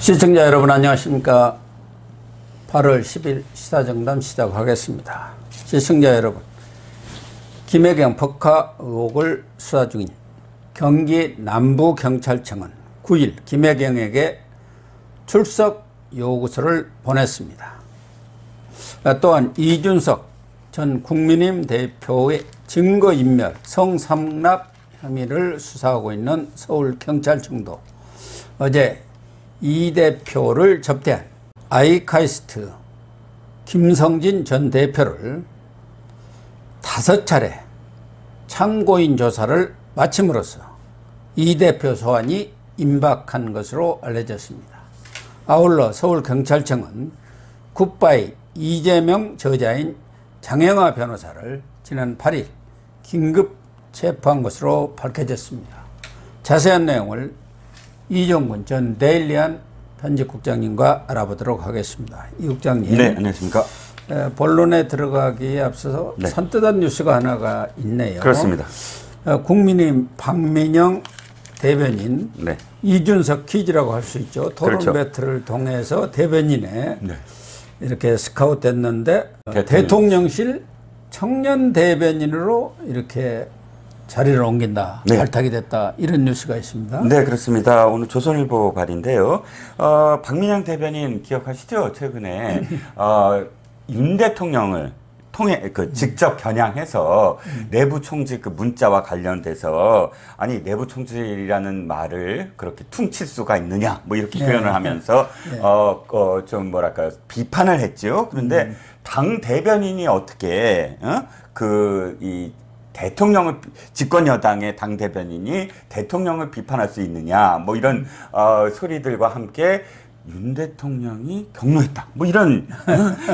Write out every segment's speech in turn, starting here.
시청자 여러분 안녕하십니까. 8월 10일 시사정담 시작하겠습니다. 시청자 여러분, 김혜경 법카 의혹을 수사 중인 경기 남부경찰청은 9일 김혜경에게 출석 요구서를 보냈습니다. 또한 이준석 전 국민의힘 대표의 증거인멸, 성상납 혐의를 수사하고 있는 서울경찰청도 어제 이 대표를 접대한 아이카이스트 김성진 전 대표를 5차례 참고인 조사를 마침으로써 이 대표 소환이 임박한 것으로 알려졌습니다. 아울러 서울경찰청은 굿바이 이재명 저자인 장영하 변호사를 지난 8일 긴급 체포한 것으로 밝혀졌습니다. 자세한 내용을 이종근 전 데일리안 편집국장님과 알아보도록 하겠습니다. 이 국장님. 네, 안녕하십니까. 본론에 들어가기에 앞서서 네. 산뜻한 뉴스가 하나가 있네요. 그렇습니다. 국민의힘 박민영 대변인, 네. 이준석 퀴즈라고 할 수 있죠. 토론 그렇죠. 배틀을 통해서 대변인에 네. 이렇게 스카우트 됐는데 대통령실 청년 대변인으로 이렇게 자리를 옮긴다, 네. 발탁이 됐다, 이런 뉴스가 있습니다. 네, 그렇습니다. 오늘 조선일보 발인데요. 박민영 대변인 기억하시죠? 최근에 윤 대통령을 통해 직접 겨냥해서 내부 총질 문자와 관련돼서 아니 내부 총질이라는 말을 그렇게 퉁칠 수가 있느냐 뭐 이렇게 네. 표현을 하면서 네. 좀 뭐랄까 비판을 했죠. 그런데 당 대변인이 어떻게 이 대통령을 집권 여당의 당 대변인이 대통령을 비판할 수 있느냐 뭐 이런 소리들과 함께 윤 대통령이 경로했다 뭐 이런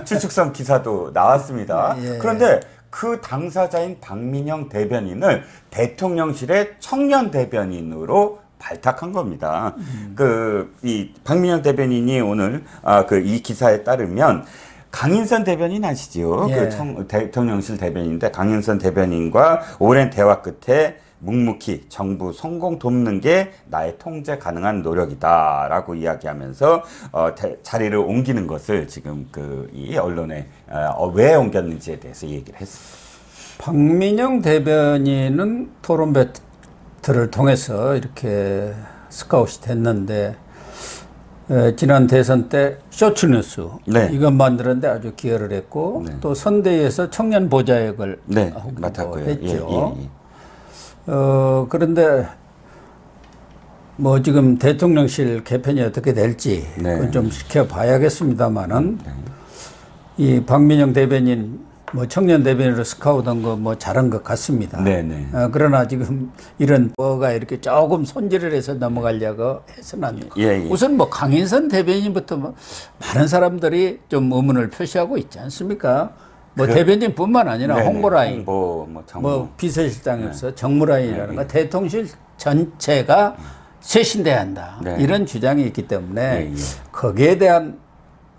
추측성 기사도 나왔습니다. 예. 그런데 그 당사자인 박민영 대변인을 대통령실의 청년 대변인으로 발탁한 겁니다. 이 박민영 대변인이 오늘 이 기사에 따르면 강인선 대변인 아시죠? 예. 대통령실 대변인인데 강인선 대변인과 오랜 대화 끝에 묵묵히 정부 성공 돕는 게 나의 통제 가능한 노력이다라고 이야기하면서 자리를 옮기는 것을 지금 이 언론에 왜 옮겼는지에 대해서 얘기를 했습니다. 박민영 대변인은 토론 배틀을 통해서 이렇게 스카웃이 됐는데 지난 대선 때 쇼츠뉴스 네. 이것 만드는데 아주 기여를 했고 네. 또 선대위에서 청년 보좌역을 네, 맡았고요. 했죠. 예. 그런데 뭐 지금 대통령실 개편이 어떻게 될지 네. 그건 좀 지켜봐야겠습니다만은 이 박민영 대변인 뭐 청년 대변인으로 스카우트한 거 뭐 잘한 것 같습니다. 네네. 그러나 지금 이런 뭐가 이렇게 조금 손질을 해서 넘어가려고 해서는 예. 우선 뭐 강인선 대변인부터 뭐 많은 사람들이 좀 의문을 표시하고 있지 않습니까? 뭐 대변인뿐만 아니라 네네. 홍보라인, 홍보, 정무. 뭐 비서실장에서 정무라인이라는 거 대통령실 전체가 쇄신돼야 한다. 네. 이런 주장이 있기 때문에 예. 거기에 대한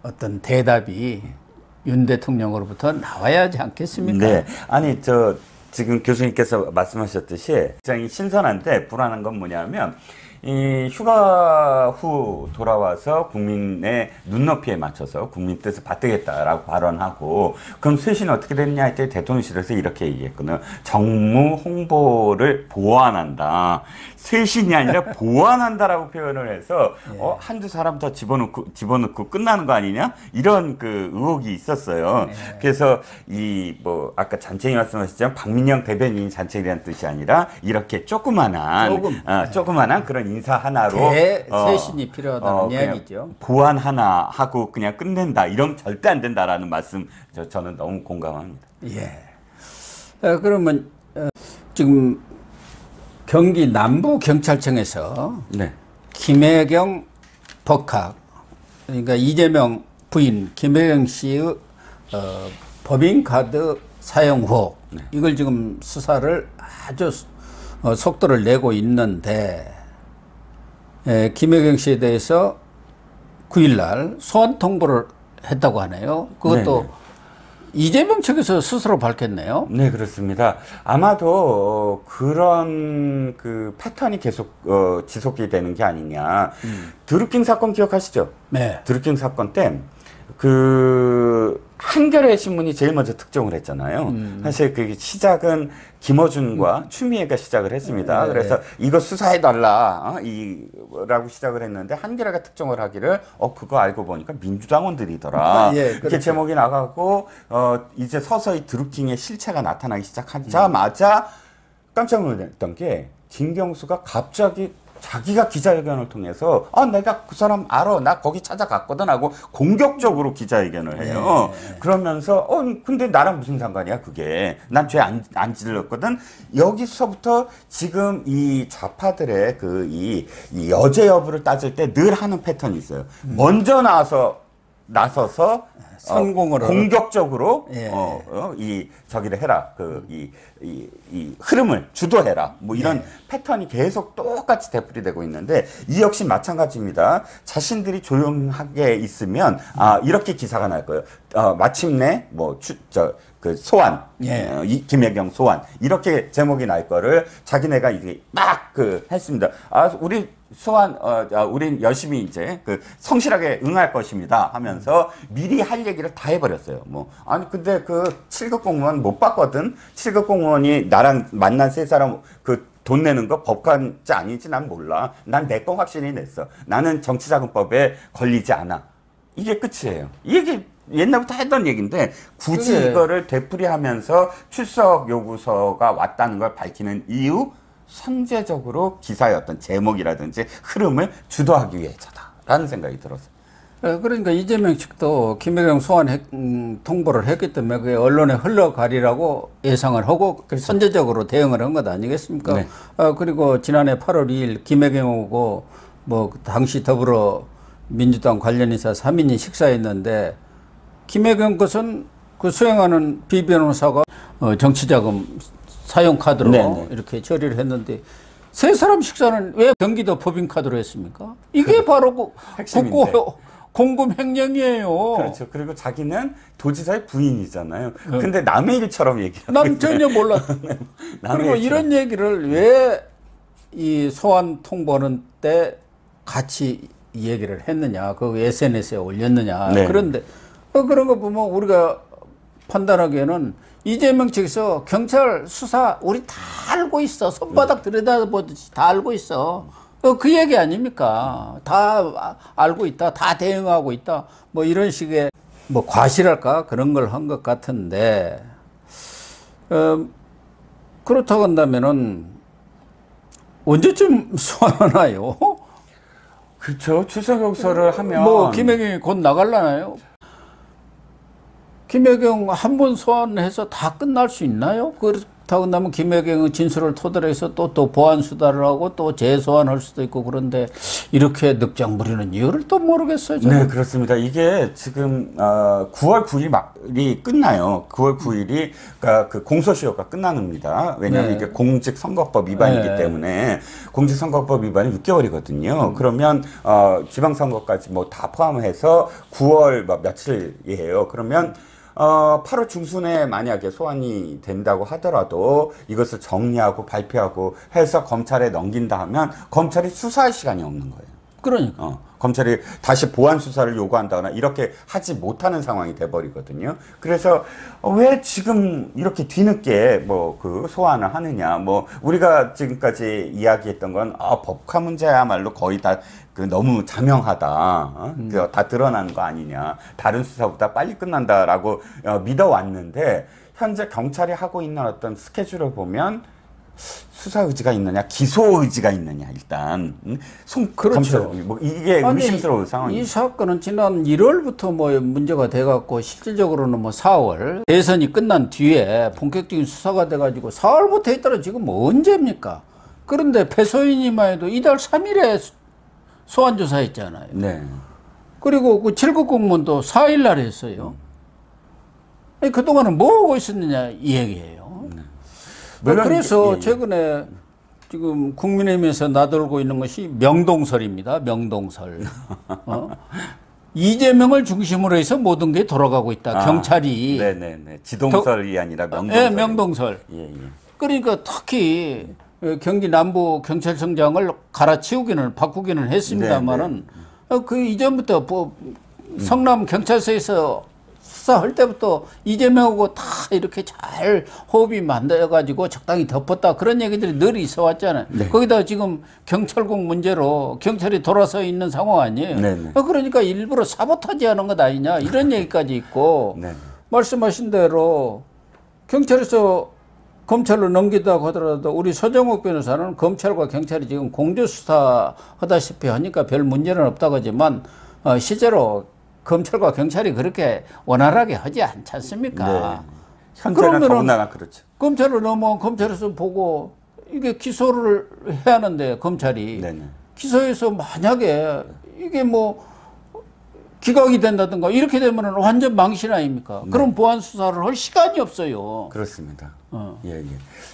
어떤 대답이 윤 대통령으로부터 나와야 하지 않겠습니까? 네. 아니, 지금 교수님께서 말씀하셨듯이 굉장히 신선한데 불안한 건 뭐냐면 이 휴가 후 돌아와서 국민의 눈높이에 맞춰서 국민 뜻을 받들겠다라고 발언하고 그럼 쇄신은 어떻게 됐냐 할 때 대통령실에서 이렇게 얘기했거든요. 정무 홍보를 보완한다. 쇄신이 아니라 보완한다라고 표현을 해서 예. 한두 사람 더 집어넣고 끝나는 거 아니냐? 이런 의혹이 있었어요. 예. 그래서 아까 잔챙이 말씀하셨지만 박민영 대변인 잔챙이라는 뜻이 아니라 이렇게 조그만한 그런 인사 하나로 쇄신이 필요하다는 이야기죠. 보완 하나 하고 그냥 끝낸다. 이런 절대 안 된다라는 말씀 저는 너무 공감합니다. 예. 그러면 지금 경기 남부경찰청에서 네. 김혜경 법카, 그러니까 이재명 부인 김혜경 씨의 법인카드 사용 의혹, 이걸 지금 수사를 아주 속도를 내고 있는데 김혜경 씨에 대해서 9일 날 소환 통보를 했다고 하네요. 그것도 이재명 측에서 스스로 밝혔네요. 네, 그렇습니다. 아마도 그런 그 패턴이 계속 지속이 되는 게 아니냐. 드루킹 사건 기억하시죠? 네. 드루킹 사건 때 그 한겨레 신문이 제일 먼저 특종을 했잖아요. 사실 그 시작은 김어준과 추미애가 시작을 했습니다. 네. 그래서 이거 수사해달라 라고 시작을 했는데 한겨레가 특종을 하기를 그거 알고 보니까 민주당원들이더라. 예, 이렇게 그렇죠. 제목이 나가고 이제 서서히 드루킹의 실체가 나타나기 시작하자마자 깜짝 놀랐던 게 김경수가 갑자기 자기가 기자회견을 통해서 내가 그 사람 알아, 나 거기 찾아갔거든 하고 공격적으로 기자회견을 해요. 그러면서 근데 나랑 무슨 상관이야 그게, 난 죄 안 질렀거든. 여기서부터 지금 이 좌파들의 그 이 여죄 여부를 따질 때 늘 하는 패턴이 있어요. 먼저 나서서 성공을 공격적으로 예. 이 저기를 해라, 이 흐름을 주도해라, 뭐 이런 패턴이 계속 똑같이 되풀이되고 있는데 이 역시 마찬가지입니다. 자신들이 조용하게 있으면 이렇게 기사가 날 거예요. 마침내 그 소환, 이 김혜경 소환, 이렇게 제목이 날 거를 자기네가 이게 막 했습니다. 우리 소환, 우린 열심히 이제 성실하게 응할 것입니다 하면서 미리 할 얘기를 다 해버렸어요. 근데 그 7급 공무원 못 봤거든? 7급 공무원이 나랑 만난 세 사람 돈 내는 거 법관지 아닌지 난 몰라. 난 내 거 확실히 냈어. 나는 정치자금법에 걸리지 않아. 이게 끝이에요. 이게 옛날부터 했던 얘기인데 굳이 그래. 이거를 되풀이하면서 출석 요구서가 왔다는 걸 밝히는 이유, 선제적으로 기사의 어떤 제목이라든지 흐름을 주도하기 위해서다라는 생각이 들었어요. 그러니까 이재명 측도 김혜경 소환 통보를 했기 때문에 그게 언론에 흘러가리라고 예상을 하고 선제적으로 대응을 한 것 아니겠습니까? 네. 그리고 지난해 8월 2일 김혜경하고 당시 더불어민주당 관련 인사 3인이 식사했는데 김혜경 것은 그 수행하는 비변호사가 정치자금 사용 카드로 이렇게 처리를 했는데 세 사람 식사는 왜 경기도 법인카드로 했습니까? 이게 바로 핵심인데. 공금 횡령이에요. 그렇죠. 그리고 자기는 도지사의 부인이잖아요. 근데 남의 일처럼 얘기하고 난 전혀 몰랐. 그리고 이런 얘기를 왜 이 소환 통보하는 때 같이 얘기를 했느냐, 그 SNS에 올렸느냐. 네. 그런데 그런 거 보면 우리가 판단하기에는 이재명 측에서 경찰 수사 우리 다 알고 있어. 손바닥 들여다보듯이 다 알고 있어. 그 얘기 아닙니까? 다 알고 있다. 다 대응하고 있다. 뭐 이런 식의 과실할까? 그런 걸 한 것 같은데, 그렇다고 한다면은 언제쯤 소환하나요? 그렇죠. 출석 요구서를 하면 김혜경이 곧 나갈라나요? 김혜경 한 번 소환해서 다 끝날 수 있나요? 그렇다고 한다면 김혜경의 진술을 토대로 해서 또 보안 수사를 하고 또 재소환할 수도 있고, 그런데 이렇게 늑장 부리는 이유를 또 모르겠어요. 저는. 네, 그렇습니다. 이게 지금 9월 9일이 끝나요. 9월 9일이 그 공소시효가 끝납니다. 왜냐하면 이게 공직선거법 위반이기 때문에 공직선거법 위반이 6개월이거든요. 그러면 지방선거까지 다 포함해서 9월 며칠이에요. 그러면 8월 중순에 만약에 소환이 된다고 하더라도 이것을 정리하고 발표하고 해서 검찰에 넘긴다 하면 검찰이 수사할 시간이 없는 거예요. 그러니까. 검찰이 다시 보안 수사를 요구한다거나 이렇게 하지 못하는 상황이 돼버리거든요. 그래서 왜 지금 이렇게 뒤늦게 소환을 하느냐. 우리가 지금까지 이야기했던 건 법카 문제야말로 거의 다 너무 자명하다. 다 드러나는 거 아니냐. 다른 수사보다 빨리 끝난다라고 믿어왔는데, 현재 경찰이 하고 있는 어떤 스케줄을 보면 수사 의지가 있느냐, 기소 의지가 있느냐, 일단 그렇죠. 이게 의심스러운 상황이에요. 이 사건은 지난 1월부터 문제가 돼갖고 실질적으로는 4월 대선이 끝난 뒤에 본격적인 수사가 돼가지고 4월부터 했더라. 지금 언제입니까? 그런데 패소인이만 해도 이달 3일에 소환 조사했잖아요. 네. 그리고 그 7급 공무원도 4일 날 했어요. 아니, 그동안은 뭐 하고 있었느냐 이 얘기예요. 그래서 최근에 지금 국민의힘에서 나돌고 있는 것이 명동설입니다. 명동설. 이재명을 중심으로 해서 모든 게 돌아가고 있다. 경찰이. 네네네. 지동설이 아니라 명동설. 예, 명동설. 예, 예. 그러니까 특히 경기 남부 경찰청장을 갈아치우기는 바꾸기는 했습니다만은 그 이전부터 성남 경찰서에서 수사할 때부터 이재명하고 다 이렇게 잘 호흡이 만들어가지고 적당히 덮었다 그런 얘기들이 늘 있어 왔잖아요. 네. 거기다 지금 경찰국 문제로 경찰이 돌아서 있는 상황 아니에요. 네네. 그러니까 일부러 사보타지 하는 것 아니냐 이런 얘기까지 있고 네. 말씀하신 대로 경찰에서 검찰로 넘기다고 하더라도 우리 서정욱 변호사는 검찰과 경찰이 지금 공조수사 하다시피 하니까 별 문제는 없다고 하지만 실제로 검찰과 경찰이 그렇게 원활하게 하지 않지 않습니까? 네. 현재는 더군다나 그렇죠. 검찰로 넘어온 검찰에서 보고 이게 기소를 해야 하는데 검찰이 네네. 기소해서 만약에 이게 뭐 기각이 된다든가 이렇게 되면 완전 망신 아닙니까? 그럼 보안 수사를 할 시간이 없어요. 그렇습니다. 예, 예.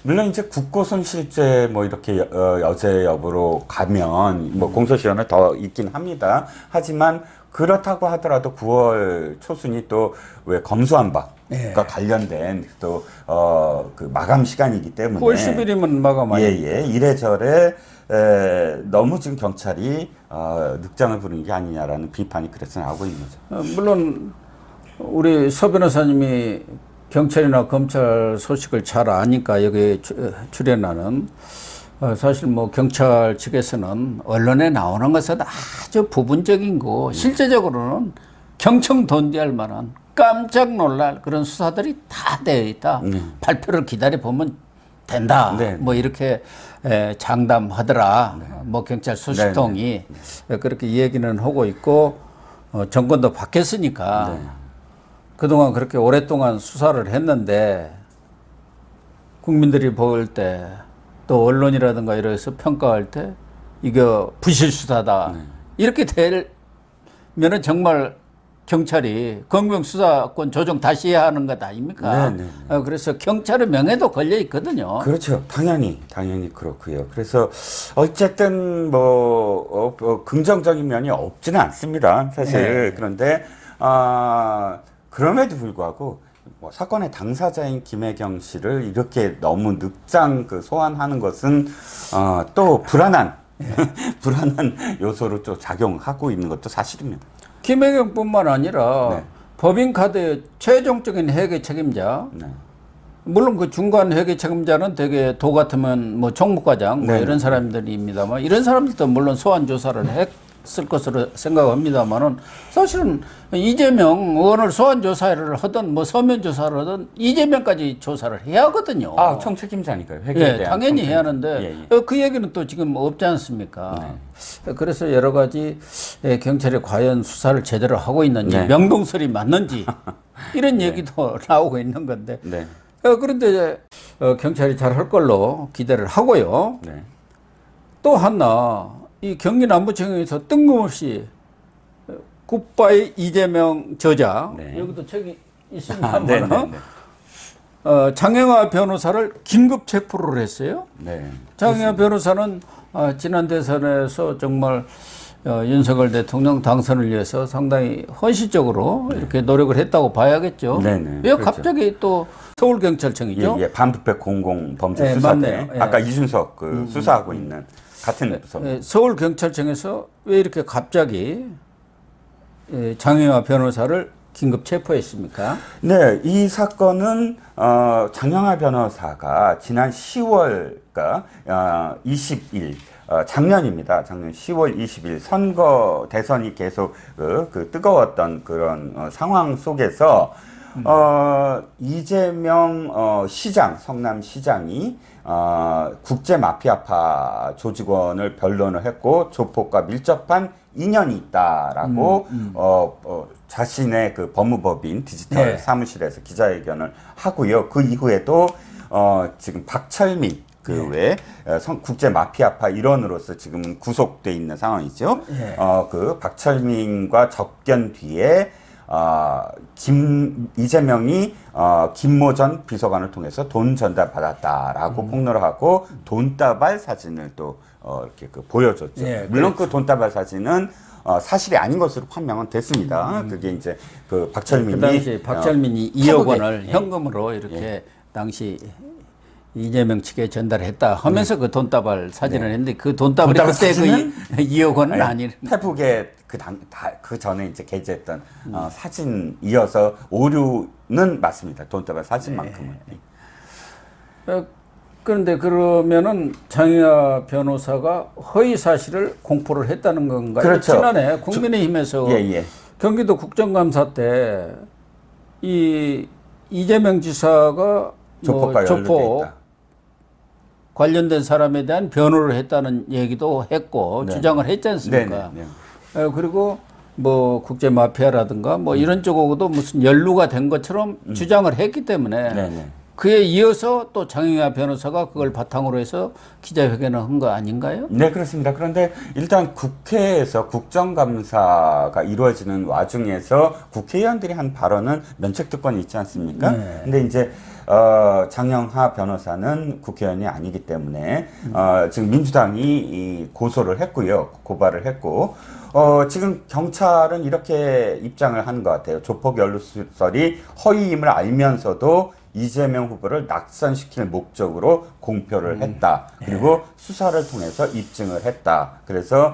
물론 이제 국고손실죄 뭐 이렇게 여죄 여부로 가면 뭐 공소시효는 더 있긴 합니다. 하지만 그렇다고 하더라도 9월 초순이 또 왜 검수완박과 관련된 또 그 마감 시간이기 때문에 9월 10일이면 마감 아닙니까? 예, 예. 이래저래 너무 지금 경찰이 늑장을 부리는 게 아니냐라는 비판이 그래서 나오고 있는 거죠. 물론 우리 서 변호사님이 경찰이나 검찰 소식을 잘 아니까 여기 출연하는 사실 뭐 경찰 측에서는 언론에 나오는 것은 아주 부분적인 거 실제적으로는 경청돈디할 만한 깜짝 놀랄 그런 수사들이 다 되어 있다. 발표를 기다려 보면 된다. 네. 뭐 이렇게 장담하더라. 뭐 경찰 소식통이 그렇게 얘기는 하고 있고 정권도 바뀌었으니까 그동안 그렇게 오랫동안 수사를 했는데 국민들이 볼 때 또 언론이라든가 이래서 평가할 때 이거 부실 수사다. 이렇게 되면은 정말 경찰이 검경 수사권 조정 다시 해야 하는 것 아닙니까? 그래서 경찰의 명예도 걸려 있거든요. 그렇죠. 당연히 그렇고요. 그래서 어쨌든 뭐 긍정적인 면이 없지는 않습니다. 사실. 그런데 그럼에도 불구하고 뭐 사건의 당사자인 김혜경 씨를 이렇게 너무 늑장 소환하는 것은 또 불안한 요소로 또 작용하고 있는 것도 사실입니다. 김혜경뿐만 아니라 법인카드의 최종적인 회계 책임자, 물론 그 중간 회계 책임자는 되게 도 같으면 뭐 총무과장 뭐 이런 사람들입니다만 이런 사람들도 물론 소환 조사를 했을 것으로 생각합니다만은 사실은 이재명 의원을 소환 조사를 하든 뭐 서면 조사를 하든 이재명까지 조사를 해야 하거든요. 총책임자니까요. 회계에 대한 당연히 총책임자. 해야 하는데 그 얘기는 또 지금 없지 않습니까? 그래서 여러 가지 경찰이 과연 수사를 제대로 하고 있는지 명동설이 맞는지 이런 얘기도 나오고 있는 건데 그런데 경찰이 잘 할 걸로 기대를 하고요. 또 하나 이 경기 남부청에서 뜬금없이 굿바이 이재명 저자 여기도 책이 있습니다만 장영하 변호사를 긴급 체포를 했어요. 장영하 변호사는 지난 대선에서 정말 윤석열 대통령 당선을 위해서 상당히 헌신적으로 이렇게 노력을 했다고 봐야겠죠. 왜 그렇죠. 갑자기 또 서울경찰청이죠? 반부패 공공범죄 수사대. 아까 이준석 수사하고 있는 같은 부서. 서울경찰청에서 왜 이렇게 갑자기 장영하 변호사를 긴급 체포했습니까? 네, 이 사건은 장영하 변호사가 지난 10월, 그러니까 20일 작년입니다. 작년 10월 20일 선거 대선이 계속 그 뜨거웠던 그런 상황 속에서 이재명 시장, 성남시장이 국제 마피아파 조직원을 변론을 했고 조폭과 밀접한 인연이 있다라고 자신의 그 법무법인 디지털 사무실에서 기자회견을 하고요. 그 이후에도 지금 박철민 외 국제 마피아파 일원으로서 지금 구속돼 있는 상황이죠. 그 박철민과 접견 뒤에 이재명이 김모 전 비서관을 통해서 돈 전달받았다라고 폭로를 하고 돈다발 사진을 또 이렇게 보여줬죠. 물론 그 돈다발 사진은 사실이 아닌 것으로 판명은 됐습니다. 그게 이제 그 박철민이 그 당시 박철민이 2억 원을 예. 현금으로 이렇게 당시 이재명 측에 전달했다 하면서 그 돈다발 사진을 했는데 그 돈다발이 돈다발 그때 사진은? 그 2억 원은 아니. 페북에 그 전에 이제 게재했던 사진이어서 오류는 맞습니다. 돈다발 사진만큼은. 그런데 그러면은 장희아 변호사가 허위 사실을 공포를 했다는 건가요? 그렇죠. 지난해 국민의힘에서 예. 경기도 국정감사 때 이 이재명 지사가 조폭과 연루돼 조폭 있다. 관련된 사람에 대한 변호를 했다는 얘기도 했고 주장을 했지 않습니까? 그리고 뭐 국제 마피아라든가 뭐 이런 쪽하고도 무슨 연루가 된 것처럼 주장을 했기 때문에 그에 이어서 또 장희아 변호사가 그걸 바탕으로 해서 기자회견을 한 거 아닌가요? 네, 그렇습니다. 그런데 일단 국회에서 국정감사가 이루어지는 와중에서 국회의원들이 한 발언은 면책특권이 있지 않습니까? 근데 이제 장영하 변호사는 국회의원이 아니기 때문에 지금 민주당이 이 고소를 했고요. 고발을 했고 지금 경찰은 이렇게 입장을 한 것 같아요. 조폭 연루설이 허위임을 알면서도 이재명 후보를 낙선시킬 목적으로 공표를 했다. 그리고 수사를 통해서 입증을 했다. 그래서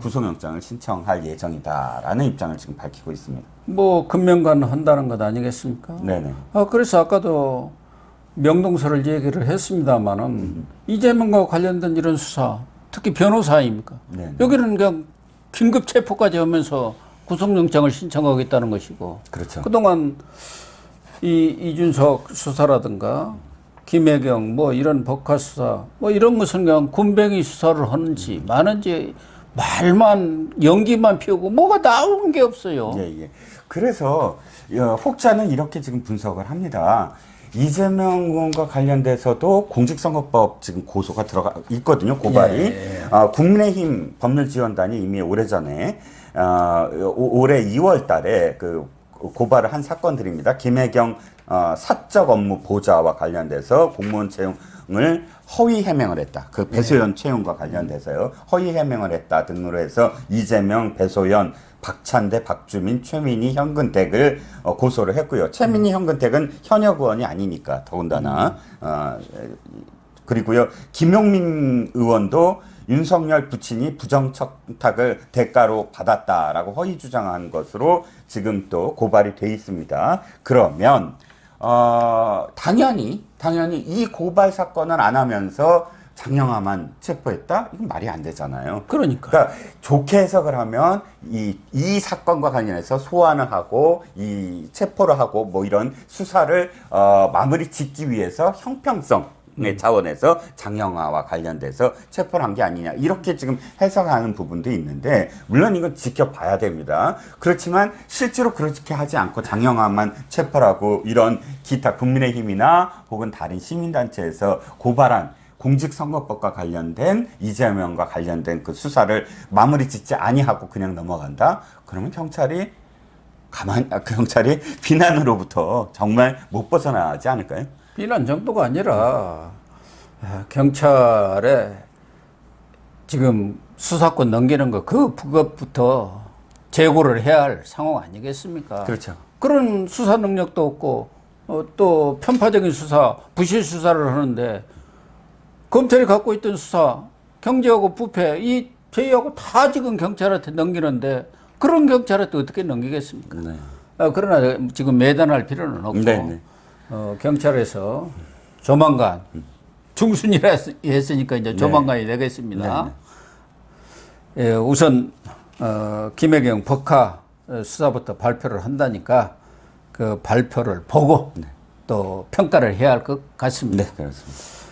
구속영장을 신청할 예정이다라는 입장을 지금 밝히고 있습니다. 뭐 금명간 한다는 것 아니겠습니까? 네네. 그래서 아까도 명동설을 얘기를 했습니다만은 이재명과 관련된 이런 수사, 특히 변호사 아닙니까? 네네. 여기는 그냥 긴급 체포까지 하면서 구속영장을 신청하겠다는 것이고. 그렇죠. 그동안 이준석 수사라든가 김혜경 뭐 이런 법카 수사 뭐 이런 것은 그냥 군뱅이 수사를 하는지 마는지 말만 연기만 피우고 뭐가 나온 게 없어요. 예. 그래서 혹자는 이렇게 지금 분석을 합니다. 이재명 의원과 관련돼서도 공직선거법 지금 고소가 들어가 있거든요. 고발이. 국민의힘 법률지원단이 이미 오래전에 올해 2월 달에 그 고발을 한 사건들입니다. 김혜경 사적 업무 보좌와 관련돼서 공무원 채용을 허위 해명을 했다. 그 배소연 채용과 관련돼서요. 허위 해명을 했다 등으로 해서 이재명, 배소연, 박찬대, 박주민, 최민희, 현근택을 고소를 했고요. 최민희, 현근택은 현역 의원이 아니니까 더군다나 그리고요. 김용민 의원도 윤석열 부친이 부정청탁을 대가로 받았다라고 허위 주장한 것으로 지금 또 고발이 돼 있습니다. 그러면 당연히 이 고발 사건을 안 하면서 장영하만 체포했다? 이건 말이 안 되잖아요. 그러니까 좋게 해석을 하면 이 사건과 관련해서 소환을 하고 이 체포를 하고 뭐 이런 수사를 마무리 짓기 위해서 형평성 차원에서 장영하와 관련돼서 체포를 한 게 아니냐 이렇게 지금 해석하는 부분도 있는데 물론 이건 지켜봐야 됩니다. 그렇지만 실제로 그렇게 하지 않고 장영하만 체포하고 이런 기타 국민의힘이나 혹은 다른 시민단체에서 고발한 공직선거법과 관련된 이재명과 관련된 그 수사를 마무리 짓지 아니하고 그냥 넘어간다? 그러면 경찰이 비난으로부터 정말 못 벗어나지 않을까요? 비난 정도가 아니라 경찰에 지금 수사권 넘기는 그것부터 재고를 해야 할 상황 아니겠습니까? 그렇죠. 그런 수사 능력도 없고 또 편파적인 수사, 부실 수사를 하는데 검찰이 갖고 있던 수사, 경제하고 부패 이 제의하고 다 지금 경찰한테 넘기는데 그런 경찰한테 어떻게 넘기겠습니까? 그러나 지금 매단할 필요는 없고 경찰에서 조만간 중순이라 했으니까 이제 조만간이 되겠습니다. 우선 김혜경 법카 수사부터 발표를 한다니까 그 발표를 보고 또 평가를 해야 할 것 같습니다. 네, 그렇습니다.